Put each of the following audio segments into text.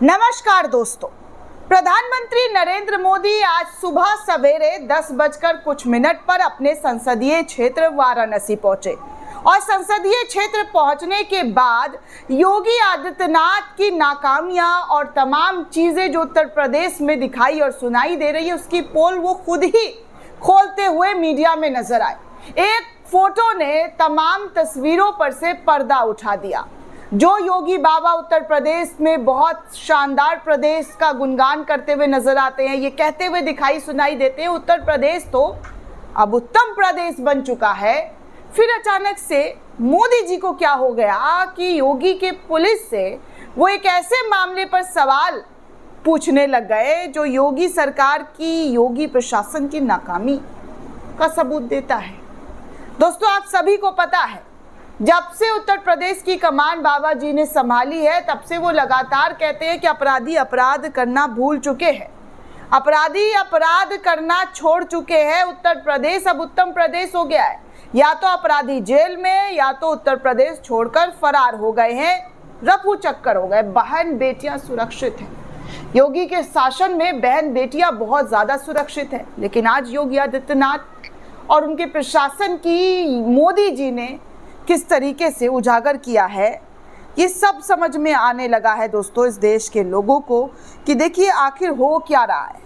नमस्कार दोस्तों, प्रधानमंत्री नरेंद्र मोदी आज सुबह सवेरे 10:कुछ पर अपने संसदीय क्षेत्र वाराणसी पहुंचे और संसदीय क्षेत्र पहुंचने के बाद योगी आदित्यनाथ की नाकामियां और तमाम चीजें जो उत्तर प्रदेश में दिखाई और सुनाई दे रही है उसकी पोल वो खुद ही खोलते हुए मीडिया में नजर आए। एक फोटो ने तमाम तस्वीरों पर से पर्दा उठा दिया। जो योगी बाबा उत्तर प्रदेश में बहुत शानदार प्रदेश का गुणगान करते हुए नजर आते हैं, ये कहते हुए दिखाई सुनाई देते हैं उत्तर प्रदेश तो अब उत्तम प्रदेश बन चुका है। फिर अचानक से मोदी जी को क्या हो गया कि योगी के पुलिस से वो एक ऐसे मामले पर सवाल पूछने लग गए जो योगी सरकार की, योगी प्रशासन की नाकामी का सबूत देता है। दोस्तों, आप सभी को पता है जब से उत्तर प्रदेश की कमान बाबा जी ने संभाली है तब से वो लगातार कहते हैं कि अपराधी अपराध करना भूल चुके हैं, अपराधी अपराध करना छोड़ चुके हैं। उत्तर प्रदेश अब उत्तम प्रदेश हो गया है। या तो अपराधी जेल में या तो उत्तर प्रदेश छोड़कर फरार हो गए हैं, रफू चक्कर हो गए। बहन बेटियां सुरक्षित हैं। योगी के शासन में बहन बेटियां बहुत ज्यादा सुरक्षित है, लेकिन आज योगी आदित्यनाथ और उनके प्रशासन की मोदी जी ने किस तरीके से उजागर किया है, ये सब समझ में आने लगा है दोस्तों इस देश के लोगों को कि देखिए आखिर हो क्या रहा है।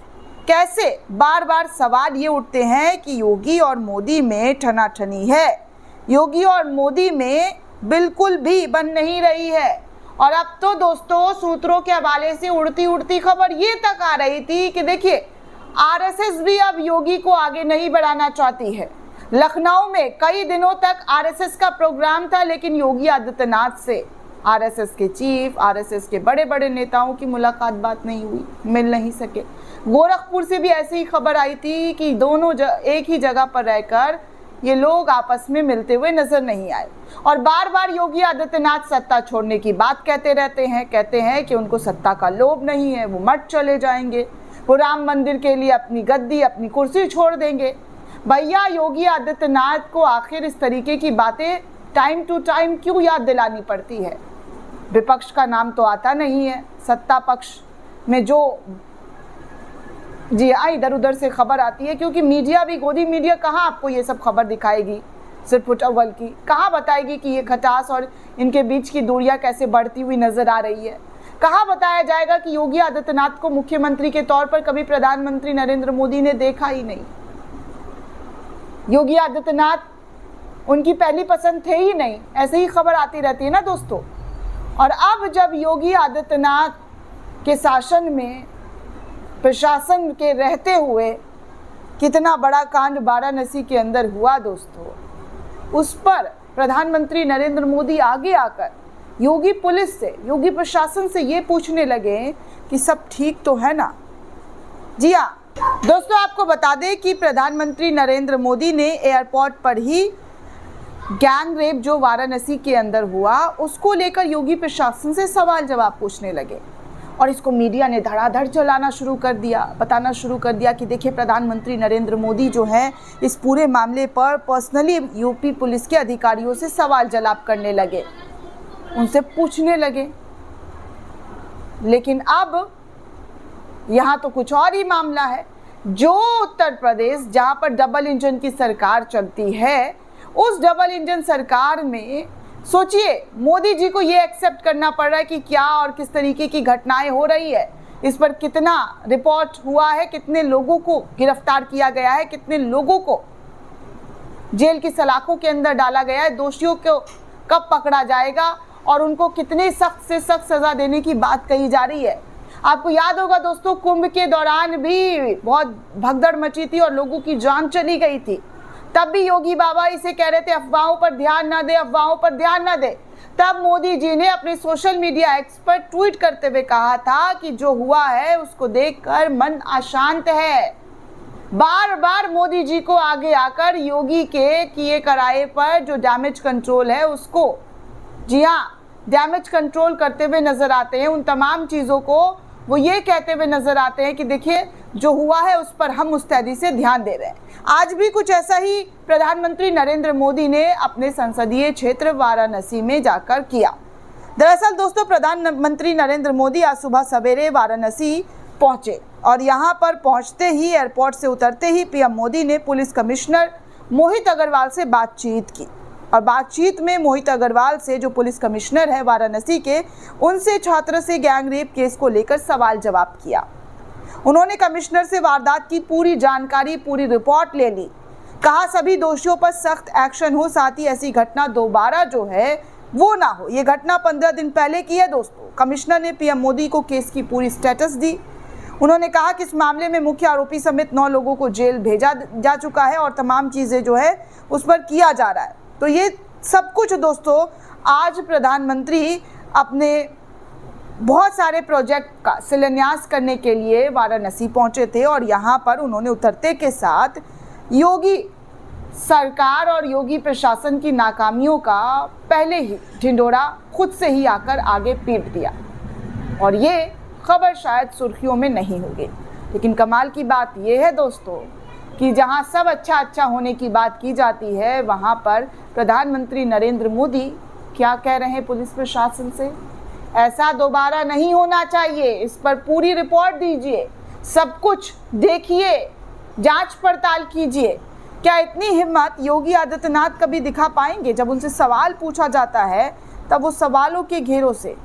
कैसे बार बार सवाल ये उठते हैं कि योगी और मोदी में ठनाठनी है, योगी और मोदी में बिल्कुल भी बन नहीं रही है। और अब तो दोस्तों सूत्रों के हवाले से उड़ती उड़ती खबर ये तक आ रही थी कि देखिए आरएसएस भी अब योगी को आगे नहीं बढ़ाना चाहती है। लखनऊ में कई दिनों तक आरएसएस का प्रोग्राम था, लेकिन योगी आदित्यनाथ से आरएसएस के चीफ, आरएसएस के बड़े बड़े नेताओं की मुलाकात बात नहीं हुई, मिल नहीं सके। गोरखपुर से भी ऐसी ही खबर आई थी कि दोनों एक ही जगह पर रहकर ये लोग आपस में मिलते हुए नजर नहीं आए। और बार बार योगी आदित्यनाथ सत्ता छोड़ने की बात कहते रहते हैं, कहते हैं कि उनको सत्ता का लोभ नहीं है, वो मठ चले जाएंगे, वो राम मंदिर के लिए अपनी गद्दी अपनी कुर्सी छोड़ देंगे। भैया योगी आदित्यनाथ को आखिर इस तरीके की बातें टाइम टू टाइम क्यों याद दिलानी पड़ती है? विपक्ष का नाम तो आता नहीं है। सत्ता पक्ष में जो जी हाँ इधर उधर से खबर आती है, क्योंकि मीडिया भी, गोदी मीडिया कहाँ आपको ये सब खबर दिखाएगी सिर्फ अव्वल की, कहाँ बताएगी कि ये खटास और इनके बीच की दूरियां कैसे बढ़ती हुई नजर आ रही है। कहाँ बताया जाएगा कि योगी आदित्यनाथ को मुख्यमंत्री के तौर पर कभी प्रधानमंत्री नरेंद्र मोदी ने देखा ही नहीं। योगी आदित्यनाथ उनकी पहली पसंद थे ही नहीं, ऐसे ही खबर आती रहती है ना दोस्तों। और अब जब योगी आदित्यनाथ के शासन में, प्रशासन के रहते हुए कितना बड़ा कांड वाराणसी के अंदर हुआ दोस्तों, उस पर प्रधानमंत्री नरेंद्र मोदी आगे आकर योगी पुलिस से, योगी प्रशासन से ये पूछने लगे कि सब ठीक तो है ना। जी हाँ दोस्तों, आपको बता दें कि प्रधानमंत्री नरेंद्र मोदी ने एयरपोर्ट पर ही गैंग रेप जो वाराणसी के अंदर हुआ उसको लेकर योगी प्रशासन से सवाल जवाब पूछने लगे। और इसको मीडिया ने धड़ाधड़ चलाना शुरू कर दिया, बताना शुरू कर दिया कि देखिए प्रधानमंत्री नरेंद्र मोदी जो है इस पूरे मामले पर पर्सनली यूपी पुलिस के अधिकारियों से सवाल जवाब करने लगे, उनसे पूछने लगे। लेकिन अब यहाँ तो कुछ और ही मामला है। जो उत्तर प्रदेश जहाँ पर डबल इंजन की सरकार चलती है, उस डबल इंजन सरकार में सोचिए मोदी जी को ये एक्सेप्ट करना पड़ रहा है कि क्या और किस तरीके की घटनाएं हो रही है, इस पर कितना रिपोर्ट हुआ है, कितने लोगों को गिरफ्तार किया गया है, कितने लोगों को जेल की सलाखों के अंदर डाला गया है, दोषियों को कब पकड़ा जाएगा और उनको कितने सख्त से सख्त सजा देने की बात कही जा रही है। आपको याद होगा दोस्तों, कुंभ के दौरान भी बहुत भगदड़ मची थी और लोगों की जान चली गई थी। तब भी योगी बाबा इसे कह रहे थे अफवाहों पर ध्यान ना दे, अफवाहों पर ध्यान ना दे। तब मोदी जी ने अपने सोशल मीडिया एक्स पर ट्वीट करते हुए कहा था कि जो हुआ है उसको देखकर मन अशांत है। बार बार मोदी जी को आगे आकर योगी के किए कराए पर जो डैमेज कंट्रोल है उसको, जी हाँ, डैमेज कंट्रोल करते हुए नजर आते हैं। उन तमाम चीज़ों को वो ये कहते हुए नजर आते हैं कि देखिए जो हुआ है उस पर हम मुस्तैदी से ध्यान दे रहे हैं। आज भी कुछ ऐसा ही प्रधानमंत्री नरेंद्र मोदी ने अपने संसदीय क्षेत्र वाराणसी में जाकर किया। दरअसल दोस्तों, प्रधानमंत्री नरेंद्र मोदी आज सुबह सवेरे वाराणसी पहुंचे और यहां पर पहुंचते ही, एयरपोर्ट से उतरते ही पीएम मोदी ने पुलिस कमिश्नर मोहित अग्रवाल से बातचीत की। और बातचीत में मोहित अग्रवाल से, जो पुलिस कमिश्नर है वाराणसी के, उनसे छात्र से गैंग रेप केस को लेकर सवाल जवाब किया। उन्होंने कमिश्नर से वारदात की पूरी जानकारी, पूरी रिपोर्ट ले ली। कहा सभी दोषियों पर सख्त एक्शन हो, साथ ही ऐसी घटना दोबारा जो है वो ना हो। ये घटना 15 दिन पहले की है दोस्तों। कमिश्नर ने पीएम मोदी को केस की पूरी स्टेटस दी। उन्होंने कहा कि इस मामले में मुख्य आरोपी समेत 9 लोगों को जेल भेजा जा चुका है और तमाम चीज़ें जो है उस पर किया जा रहा है। तो ये सब कुछ दोस्तों, आज प्रधानमंत्री अपने बहुत सारे प्रोजेक्ट का शिलान्यास करने के लिए वाराणसी पहुंचे थे और यहाँ पर उन्होंने उतरते के साथ योगी सरकार और योगी प्रशासन की नाकामियों का पहले ही ढिंढोरा खुद से ही आकर आगे पीट दिया। और ये खबर शायद सुर्खियों में नहीं होगी, लेकिन कमाल की बात यह है दोस्तों कि जहां सब अच्छा होने की बात की जाती है, वहां पर प्रधानमंत्री नरेंद्र मोदी क्या कह रहे हैं पुलिस प्रशासन से? ऐसा दोबारा नहीं होना चाहिए, इस पर पूरी रिपोर्ट दीजिए, सब कुछ देखिए, जांच पड़ताल कीजिए। क्या इतनी हिम्मत योगी आदित्यनाथ कभी दिखा पाएंगे? जब उनसे सवाल पूछा जाता है तब वो सवालों के घेरों से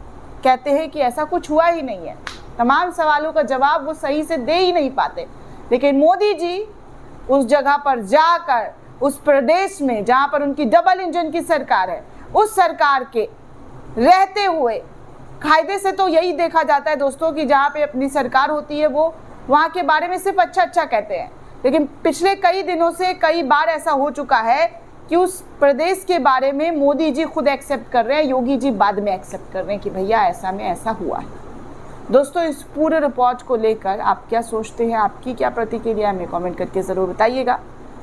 कहते हैं कि ऐसा कुछ हुआ ही नहीं है। तमाम सवालों का जवाब वो सही से दे ही नहीं पाते। लेकिन मोदी जी उस जगह पर जाकर, उस प्रदेश में जहां पर उनकी डबल इंजन की सरकार है, उस सरकार के रहते हुए, कायदे से तो यही देखा जाता है दोस्तों कि जहां पे अपनी सरकार होती है वो वहां के बारे में सिर्फ अच्छा कहते हैं। लेकिन पिछले कई दिनों से कई बार ऐसा हो चुका है कि उस प्रदेश के बारे में मोदी जी खुद एक्सेप्ट कर रहे हैं, योगी जी बाद में एक्सेप्ट कर रहे हैं कि भैया ऐसा में ऐसा हुआ है। दोस्तों, इस पूरे रिपोर्ट को लेकर आप क्या सोचते हैं, आपकी क्या प्रतिक्रिया, हमें कमेंट करके ज़रूर बताइएगा।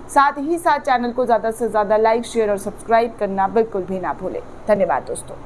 साथ ही साथ चैनल को ज़्यादा से ज़्यादा लाइक, शेयर और सब्सक्राइब करना बिल्कुल भी ना भूलें। धन्यवाद दोस्तों।